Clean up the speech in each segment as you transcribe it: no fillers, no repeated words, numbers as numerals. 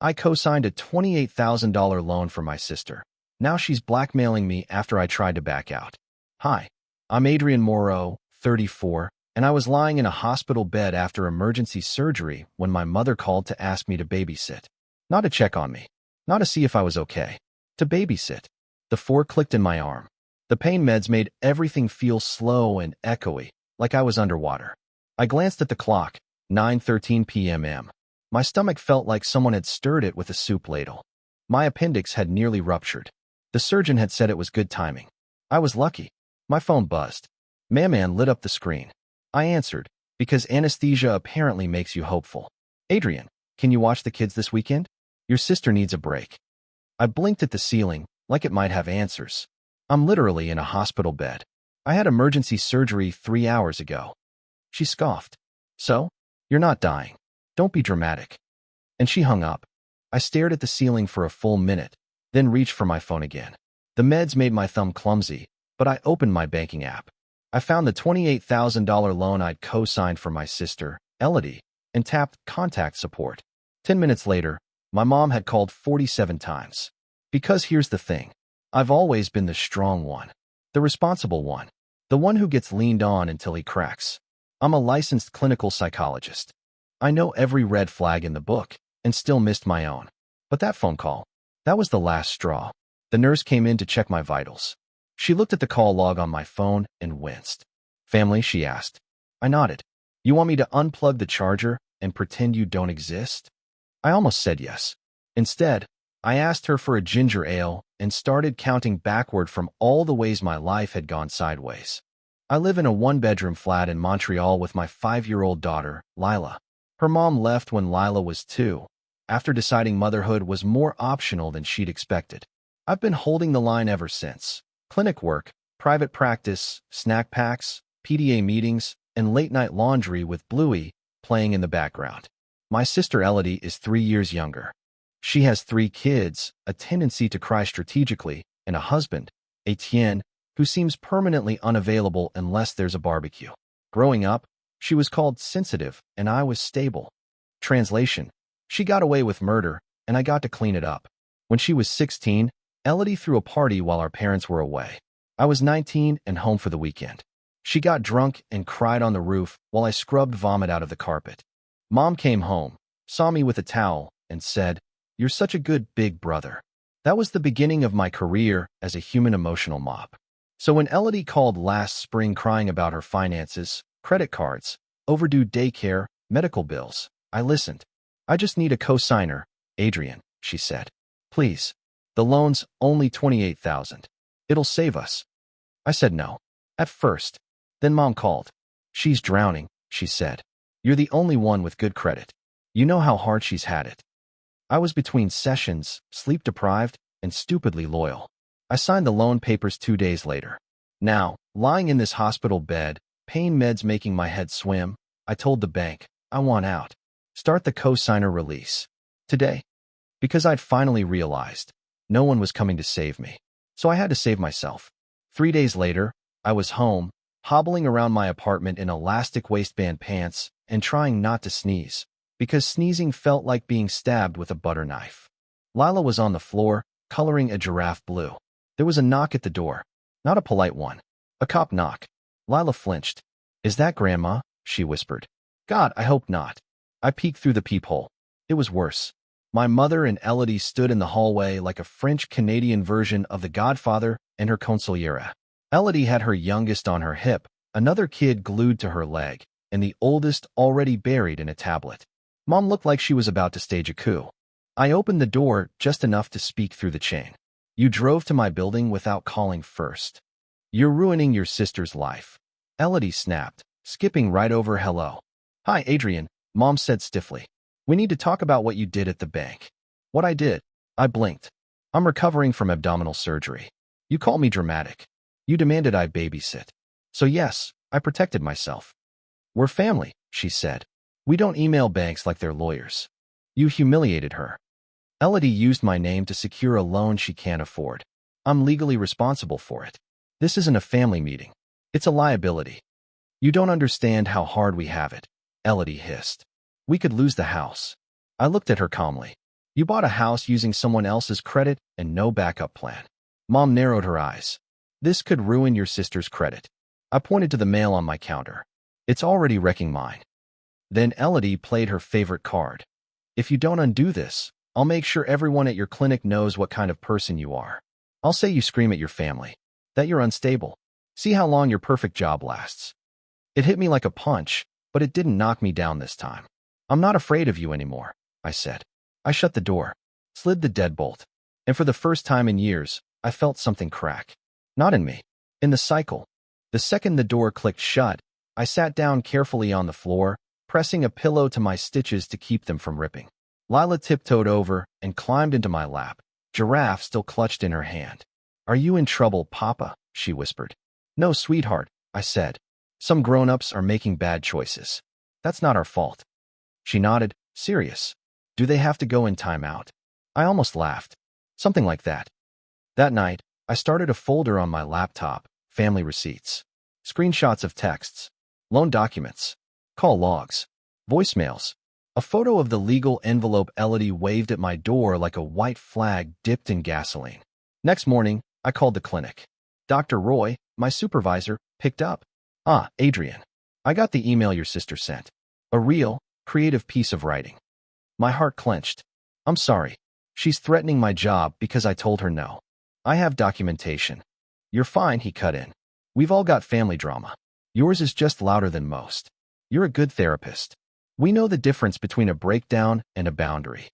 I co-signed a $28,000 loan for my sister. Now she's blackmailing me after I tried to back out. Hi, I'm Adrian Moreau, 34, and I was lying in a hospital bed after emergency surgery when my mother called to ask me to babysit. Not to check on me, not to see if I was okay, to babysit. The 4 clicked in my arm. The pain meds made everything feel slow and echoey, like I was underwater. I glanced at the clock, 9:13 p.m. My stomach felt like someone had stirred it with a soup ladle. My appendix had nearly ruptured. The surgeon had said it was good timing. I was lucky. My phone buzzed. Maman lit up the screen. I answered, because anesthesia apparently makes you hopeful. Adrian, can you watch the kids this weekend? Your sister needs a break. I blinked at the ceiling, like it might have answers. I'm literally in a hospital bed. I had emergency surgery 3 hours ago. She scoffed. So? You're not dying. Don't be dramatic. And she hung up. I stared at the ceiling for a full minute, then reached for my phone again. The meds made my thumb clumsy, but I opened my banking app. I found the $28,000 loan I'd co-signed for my sister, Elodie, and tapped Contact Support. 10 minutes later, my mom had called 47 times. Because here's the thing. I've always been the strong one, the responsible one, the one who gets leaned on until he cracks. I'm a licensed clinical psychologist. I know every red flag in the book, and still missed my own. But that phone call, that was the last straw. The nurse came in to check my vitals. She looked at the call log on my phone and winced. Family, she asked. I nodded. You want me to unplug the charger and pretend you don't exist? I almost said yes. Instead, I asked her for a ginger ale and started counting backward from all the ways my life had gone sideways. I live in a 1-bedroom flat in Montreal with my 5-year-old daughter, Lila. Her mom left when Lila was 2, after deciding motherhood was more optional than she'd expected. I've been holding the line ever since. Clinic work, private practice, snack packs, PDA meetings, and late-night laundry with Bluey playing in the background. My sister Elodie is 3 years younger. She has 3 kids, a tendency to cry strategically, and a husband, Etienne, who seems permanently unavailable unless there's a barbecue. Growing up, she was called sensitive, and I was stable. Translation: she got away with murder, and I got to clean it up. When she was 16, Elodie threw a party while our parents were away. I was 19 and home for the weekend. She got drunk and cried on the roof while I scrubbed vomit out of the carpet. Mom came home, saw me with a towel, and said, "You're such a good big brother." That was the beginning of my career as a human emotional mop. So when Elodie called last spring crying about her finances, credit cards, overdue daycare, medical bills, I listened. I just need a co-signer, Adrian, she said. Please. The loan's only $28,000. It'll save us. I said no. At first. Then Mom called. She's drowning, she said. You're the only one with good credit. You know how hard she's had it. I was between sessions, sleep-deprived, and stupidly loyal. I signed the loan papers 2 days later. Now, lying in this hospital bed, pain meds making my head swim, I told the bank, I want out. Start the co-signer release. Today. Because I'd finally realized no one was coming to save me. So I had to save myself. 3 days later, I was home, hobbling around my apartment in elastic waistband pants and trying not to sneeze, because sneezing felt like being stabbed with a butter knife. Lila was on the floor, coloring a giraffe blue. There was a knock at the door. Not a polite one. A cop knock. Lila flinched. Is that Grandma? She whispered. God, I hope not. I peeked through the peephole. It was worse. My mother and Elodie stood in the hallway like a French-Canadian version of The Godfather and her consigliere. Elodie had her youngest on her hip, another kid glued to her leg, and the oldest already buried in a tablet. Mom looked like she was about to stage a coup. I opened the door just enough to speak through the chain. You drove to my building without calling first. You're ruining your sister's life. Elodie snapped, skipping right over hello. Hi, Adrian, Mom said stiffly. We need to talk about what you did at the bank. What I did? I blinked. I'm recovering from abdominal surgery. You call me dramatic. You demanded I babysit. So yes, I protected myself. We're family, she said. We don't email banks like they're lawyers. You humiliated her. Elodie used my name to secure a loan she can't afford. I'm legally responsible for it. This isn't a family meeting. It's a liability. You don't understand how hard we have it, Elodie hissed. We could lose the house. I looked at her calmly. You bought a house using someone else's credit and no backup plan. Mom narrowed her eyes. This could ruin your sister's credit. I pointed to the mail on my counter. It's already wrecking mine. Then Elodie played her favorite card. If you don't undo this, I'll make sure everyone at your clinic knows what kind of person you are. I'll say you scream at your family, that you're unstable. See how long your perfect job lasts. It hit me like a punch, but it didn't knock me down this time. I'm not afraid of you anymore, I said. I shut the door, slid the deadbolt, and for the first time in years, I felt something crack. Not in me, in the cycle. The second the door clicked shut, I sat down carefully on the floor, pressing a pillow to my stitches to keep them from ripping. Lila tiptoed over and climbed into my lap, Giraffe still clutched in her hand. Are you in trouble, Papa? She whispered. No, sweetheart, I said. Some grown-ups are making bad choices. That's not our fault. She nodded, serious. Do they have to go in timeout? I almost laughed. Something like that. That night, I started a folder on my laptop, family receipts, screenshots of texts, loan documents, call logs, voicemails, a photo of the legal envelope Elodie waved at my door like a white flag dipped in gasoline. Next morning, I called the clinic. Dr. Roy, my supervisor, picked up. Ah, Adrian. I got the email your sister sent. A real, creative piece of writing. My heart clenched. I'm sorry. She's threatening my job because I told her no. I have documentation. You're fine, he cut in. We've all got family drama. Yours is just louder than most. You're a good therapist. We know the difference between a breakdown and a boundary.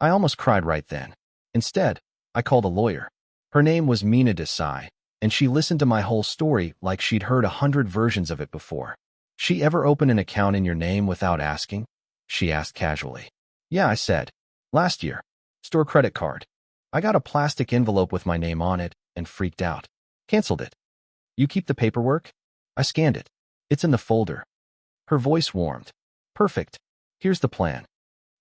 I almost cried right then. Instead, I called a lawyer. Her name was Mina Desai, and she listened to my whole story like she'd heard 100 versions of it before. She ever open an account in your name without asking? She asked casually. Yeah, I said. Last year. Store credit card. I got a plastic envelope with my name on it and freaked out. Canceled it. You keep the paperwork? I scanned it. It's in the folder. Her voice warmed. Perfect. Here's the plan.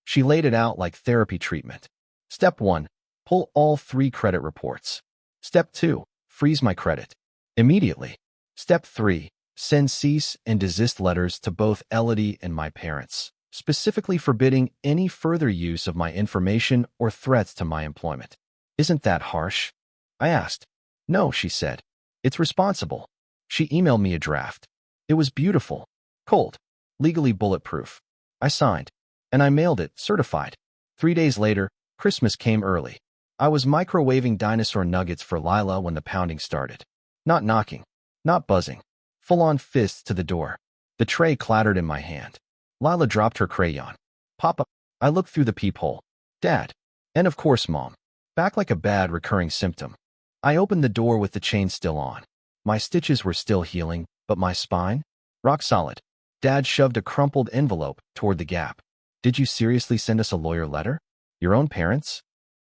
She laid it out like therapy treatment. Step 1. Pull all 3 credit reports. Step 2. Freeze my credit. Immediately. Step 3. Send cease and desist letters to both Elodie and my parents, specifically forbidding any further use of my information or threats to my employment. Isn't that harsh? I asked. No, she said. It's responsible. She emailed me a draft. It was beautiful, cold, legally bulletproof. I signed, and I mailed it, certified. 3 days later, Christmas came early. I was microwaving dinosaur nuggets for Lila when the pounding started. Not knocking, not buzzing. Full-on fists to the door. The tray clattered in my hand. Lila dropped her crayon. Papa. I looked through the peephole. Dad. And of course, Mom. Back like a bad recurring symptom. I opened the door with the chain still on. My stitches were still healing, but my spine? Rock solid. Dad shoved a crumpled envelope toward the gap. Did you seriously send us a lawyer letter? Your own parents?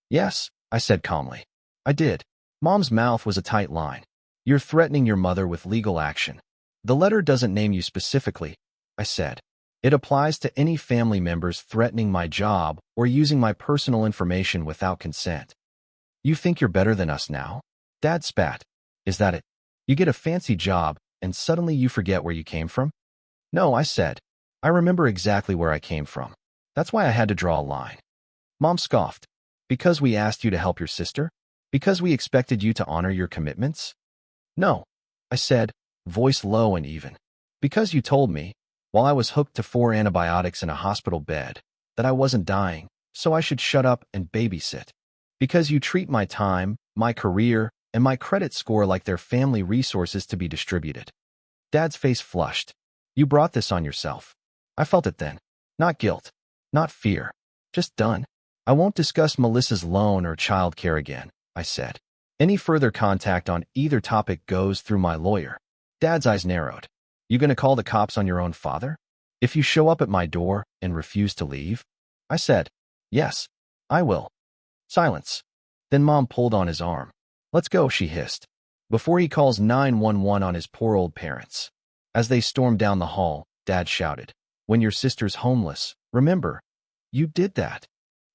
Yes, I said calmly. I did. Mom's mouth was a tight line. You're threatening your mother with legal action. The letter doesn't name you specifically, I said. It applies to any family members threatening my job or using my personal information without consent. You think you're better than us now? Dad spat. Is that it? You get a fancy job and suddenly you forget where you came from? No, I said. I remember exactly where I came from. That's why I had to draw a line. Mom scoffed. Because we asked you to help your sister? Because we expected you to honor your commitments? No, I said, voice low and even. Because you told me, while I was hooked to 4 antibiotics in a hospital bed, that I wasn't dying, so I should shut up and babysit. Because you treat my time, my career, and my credit score like they're family resources to be distributed. Dad's face flushed. You brought this on yourself. I felt it then. Not guilt. Not fear. Just done. I won't discuss Melissa's loan or child care again, I said. Any further contact on either topic goes through my lawyer. Dad's eyes narrowed. You gonna call the cops on your own father? If you show up at my door and refuse to leave? I said, yes, I will. Silence. Then Mom pulled on his arm. Let's go, she hissed. Before he calls 911 on his poor old parents. As they stormed down the hall, Dad shouted, when your sister's homeless, remember, you did that.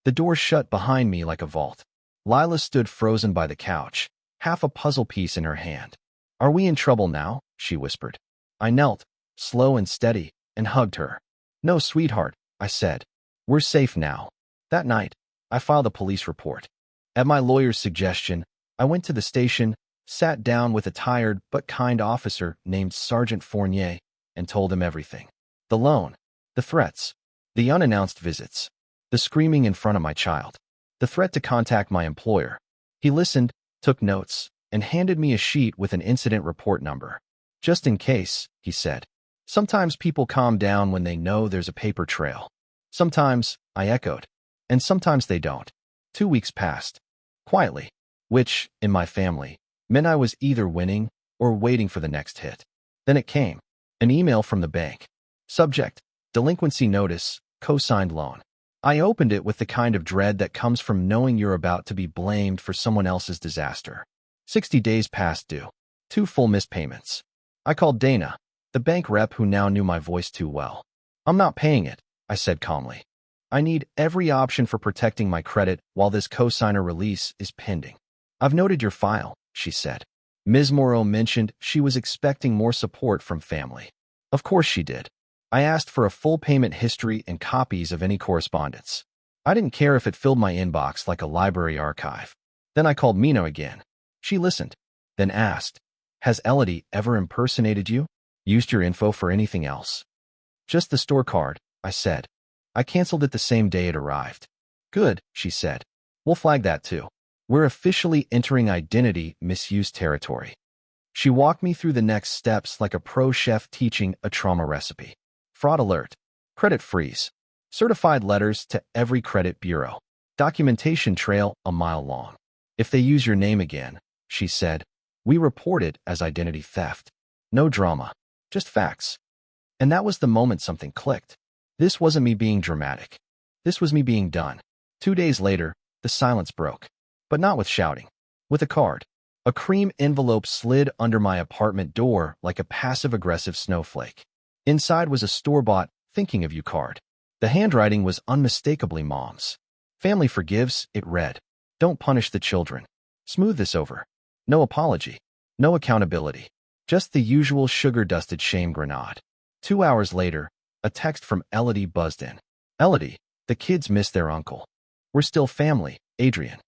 The door shut behind me like a vault. Lila stood frozen by the couch, half a puzzle piece in her hand. Are we in trouble now? She whispered. I knelt, slow and steady, and hugged her. No, sweetheart, I said. We're safe now. That night, I filed a police report. At my lawyer's suggestion, I went to the station, sat down with a tired but kind officer named Sergeant Fournier, and told him everything. The loan, the threats, the unannounced visits, the screaming in front of my child, the threat to contact my employer. He listened, took notes, and handed me a sheet with an incident report number. Just in case, he said. Sometimes people calm down when they know there's a paper trail. Sometimes, I echoed. And sometimes they don't. 2 weeks passed. Quietly. Which, in my family, meant I was either winning or waiting for the next hit. Then it came. An email from the bank. Subject: delinquency notice, co-signed loan. I opened it with the kind of dread that comes from knowing you're about to be blamed for someone else's disaster. 60 days past due. 2 full missed payments. I called Dana, the bank rep who now knew my voice too well. I'm not paying it, I said calmly. I need every option for protecting my credit while this co-signer release is pending. I've noted your file, she said. Ms. Moreau mentioned she was expecting more support from family. Of course she did. I asked for a full payment history and copies of any correspondence. I didn't care if it filled my inbox like a library archive. Then I called Mina again. She listened, then asked, "Has Elodie ever impersonated you? Used your info for anything else?" "Just the store card," I said. I canceled it the same day it arrived. "Good," she said. "We'll flag that too. We're officially entering identity misuse territory." She walked me through the next steps like a pro chef teaching a trauma recipe. Fraud alert. Credit freeze. Certified letters to every credit bureau. Documentation trail a mile long. If they use your name again, she said, we report it as identity theft. No drama, just facts. And that was the moment something clicked. This wasn't me being dramatic. This was me being done. 2 days later, the silence broke. But not with shouting. With a card. A cream envelope slid under my apartment door like a passive-aggressive snowflake. Inside was a store-bought "Thinking of You" card. The handwriting was unmistakably Mom's. "Family forgives," it read. "Don't punish the children. Smooth this over. No apology. No accountability. Just the usual sugar-dusted shame grenade." 2 hours later, a text from Elodie buzzed in. "Elodie, the kids miss their uncle. We're still family, Adrian."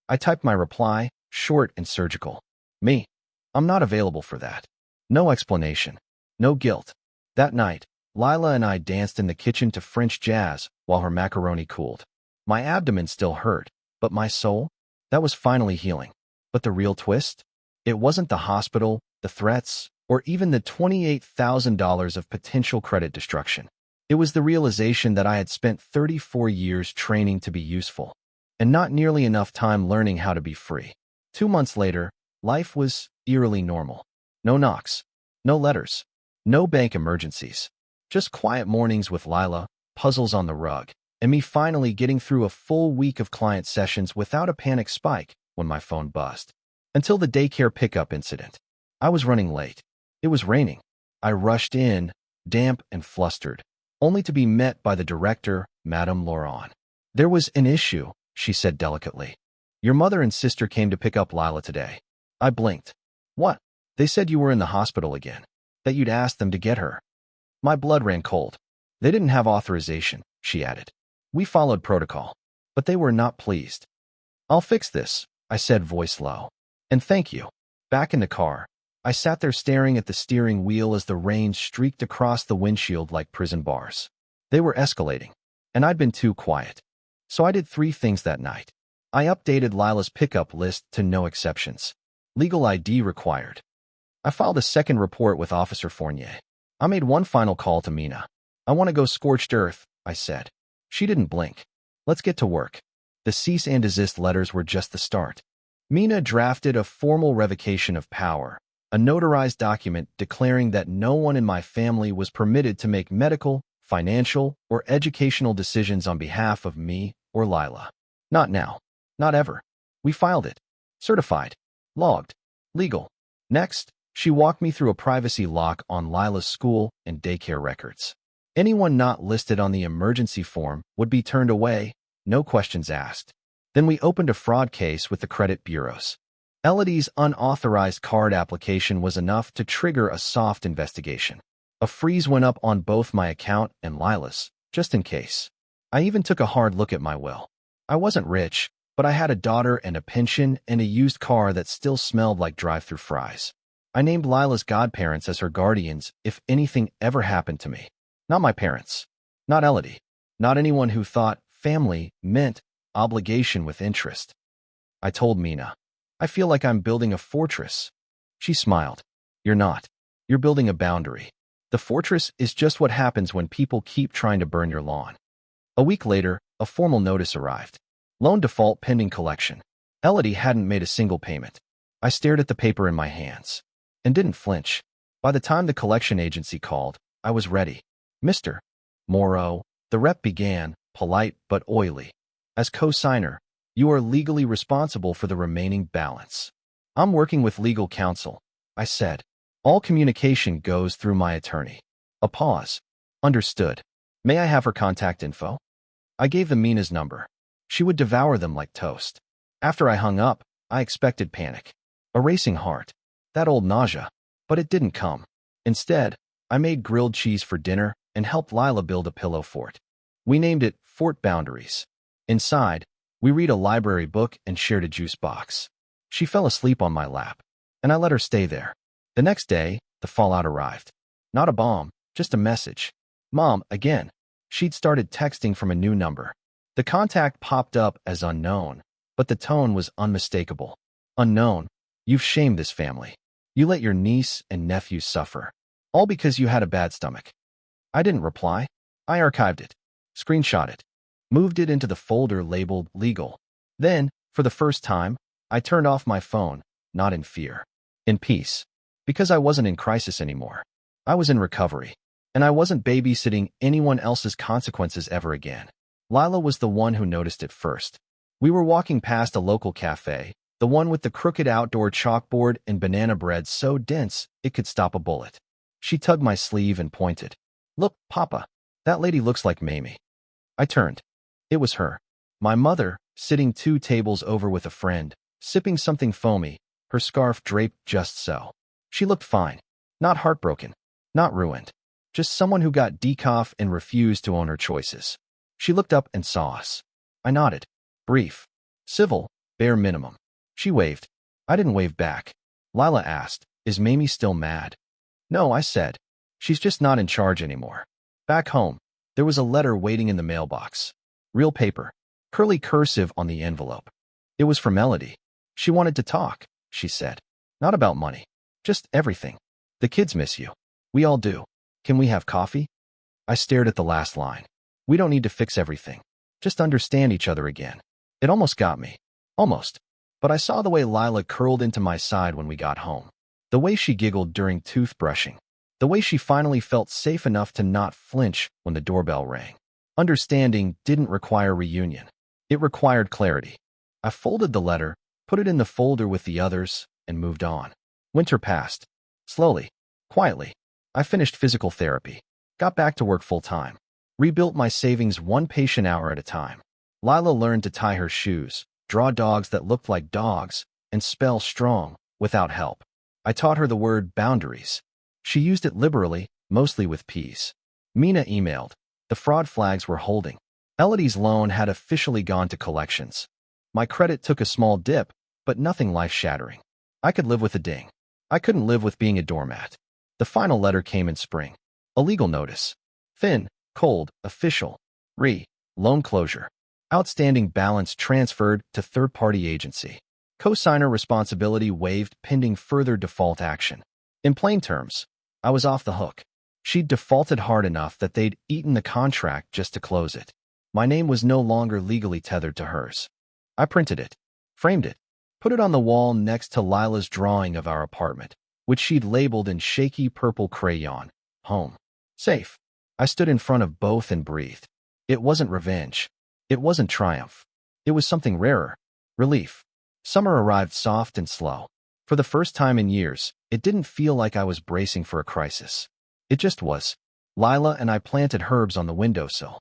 I typed my reply, short and surgical. "Me. I'm not available for that." No explanation. No guilt. That night, Lila and I danced in the kitchen to French jazz while her macaroni cooled. My abdomen still hurt, but my soul? That was finally healing. But the real twist? It wasn't the hospital, the threats, or even the $28,000 of potential credit destruction. It was the realization that I had spent 34 years training to be useful, and not nearly enough time learning how to be free. 2 months later, life was eerily normal. No knocks. No letters. No bank emergencies. Just quiet mornings with Lila, puzzles on the rug, and me finally getting through a full week of client sessions without a panic spike when my phone buzzed. Until the daycare pickup incident. I was running late. It was raining. I rushed in, damp and flustered, only to be met by the director, Madame Laurent. "There was an issue," she said delicately. "Your mother and sister came to pick up Lila today." I blinked. "What?" "They said you were in the hospital again. That you'd asked them to get her." My blood ran cold. "They didn't have authorization," she added. "We followed protocol. But they were not pleased." "I'll fix this," I said, voice low. "And thank you." Back in the car, I sat there staring at the steering wheel as the rain streaked across the windshield like prison bars. They were escalating, and I'd been too quiet. So I did 3 things that night. I updated Lila's pickup list to no exceptions. Legal ID required. I filed a second report with Officer Fournier. I made one final call to Mina. "I want to go scorched earth," I said. She didn't blink. "Let's get to work." The cease and desist letters were just the start. Mina drafted a formal revocation of power, a notarized document declaring that no one in my family was permitted to make medical, financial, or educational decisions on behalf of me or Lila. Not now. Not ever. We filed it. Certified. Logged. Legal. Next, she walked me through a privacy lock on Lila's school and daycare records. Anyone not listed on the emergency form would be turned away, no questions asked. Then we opened a fraud case with the credit bureaus. Elodie's unauthorized card application was enough to trigger a soft investigation. A freeze went up on both my account and Lila's, just in case. I even took a hard look at my will. I wasn't rich, but I had a daughter and a pension and a used car that still smelled like drive-through fries. I named Lila's godparents as her guardians if anything ever happened to me. Not my parents. Not Elodie. Not anyone who thought family meant obligation with interest. I told Mina, I feel like I'm building a fortress. She smiled. You're not. You're building a boundary. The fortress is just what happens when people keep trying to burn your lawn. A week later, a formal notice arrived. Loan default pending collection. Elodie hadn't made a single payment. I stared at the paper in my hands and didn't flinch. By the time the collection agency called, I was ready. Mr. Morrow, the rep began, polite but oily. As co-signer, you are legally responsible for the remaining balance. I'm working with legal counsel, I said. All communication goes through my attorney. A pause. Understood. May I have her contact info? I gave them Mina's number. She would devour them like toast. After I hung up, I expected panic. A racing heart. That old nausea. But it didn't come. Instead, I made grilled cheese for dinner and helped Lila build a pillow fort. We named it Fort Boundaries. Inside, we read a library book and shared a juice box. She fell asleep on my lap, and I let her stay there. The next day, the fallout arrived. Not a bomb, just a message. Mom, again. She'd started texting from a new number. The contact popped up as unknown, but the tone was unmistakable. Unknown, you've shamed this family. You let your niece and nephew suffer. All because you had a bad stomach. I didn't reply. I archived it, screenshot it, moved it into the folder labeled legal. Then, for the first time, I turned off my phone, not in fear. In peace. Because I wasn't in crisis anymore. I was in recovery. And I wasn't babysitting anyone else's consequences ever again. Lila was the one who noticed it first. We were walking past a local cafe, the one with the crooked outdoor chalkboard and banana bread so dense it could stop a bullet. She tugged my sleeve and pointed. Look, Papa, that lady looks like Mamie. I turned. It was her. My mother, sitting 2 tables over with a friend, sipping something foamy, her scarf draped just so. She looked fine. Not heartbroken. Not ruined. Just someone who got decaf and refused to own her choices. She looked up and saw us. I nodded. Brief. Civil. Bare minimum. She waved. I didn't wave back. Lila asked, is Mamie still mad? No, I said. She's just not in charge anymore. Back home, there was a letter waiting in the mailbox. Real paper. Curly cursive on the envelope. It was from Elodie. She wanted to talk, she said. Not about money. Just everything. The kids miss you. We all do. Can we have coffee? I stared at the last line. We don't need to fix everything. Just understand each other again. It almost got me. Almost. But I saw the way Lila curled into my side when we got home. The way she giggled during toothbrushing. The way she finally felt safe enough to not flinch when the doorbell rang. Understanding didn't require reunion. It required clarity. I folded the letter, put it in the folder with the others, and moved on. Winter passed. Slowly. Quietly. I finished physical therapy. Got back to work full-time. Rebuilt my savings 1 patient hour at a time. Lila learned to tie her shoes, draw dogs that looked like dogs, and spell strong, without help. I taught her the word boundaries. She used it liberally, mostly with peace. Mina emailed. The fraud flags were holding. Elodie's loan had officially gone to collections. My credit took a small dip, but nothing life-shattering. I could live with a ding. I couldn't live with being a doormat. The final letter came in spring. A legal notice. Thin, cold, official. Loan closure. Outstanding balance transferred to third-party agency. Co-signer responsibility waived pending further default action. In plain terms, I was off the hook. She'd defaulted hard enough that they'd eaten the contract just to close it. My name was no longer legally tethered to hers. I printed it, framed it, put it on the wall next to Lila's drawing of our apartment, which she'd labeled in shaky purple crayon, home. Safe. I stood in front of both and breathed. It wasn't revenge. It wasn't triumph. It was something rarer. Relief. Summer arrived soft and slow. For the first time in years, it didn't feel like I was bracing for a crisis. It just was. Lila and I planted herbs on the windowsill.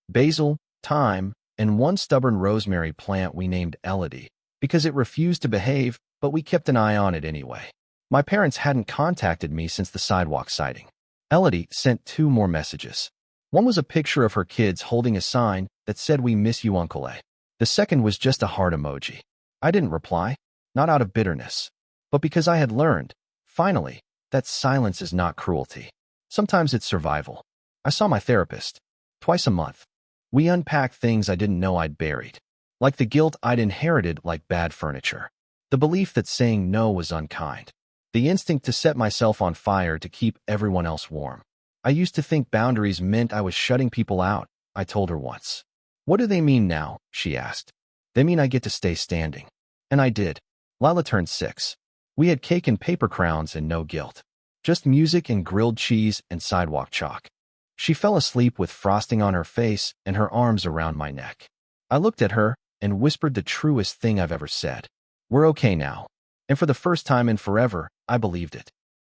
Basil, thyme, and one stubborn rosemary plant we named Elodie, because it refused to behave, but we kept an eye on it anyway. My parents hadn't contacted me since the sidewalk sighting. Elodie sent 2 more messages. One was a picture of her kids holding a sign that said, "We miss you, Uncle A." The second was just a heart emoji. I didn't reply, not out of bitterness, but because I had learned, finally, that silence is not cruelty. Sometimes it's survival. I saw my therapist twice a month. We unpacked things I didn't know I'd buried, like the guilt I'd inherited like bad furniture, the belief that saying no was unkind, the instinct to set myself on fire to keep everyone else warm. I used to think boundaries meant I was shutting people out, I told her once. What do they mean now? She asked. They mean I get to stay standing. And I did. Lila turned 6. We had cake and paper crowns and no guilt. Just music and grilled cheese and sidewalk chalk. She fell asleep with frosting on her face and her arms around my neck. I looked at her and whispered the truest thing I've ever said. We're okay now. And for the first time in forever, I believed it.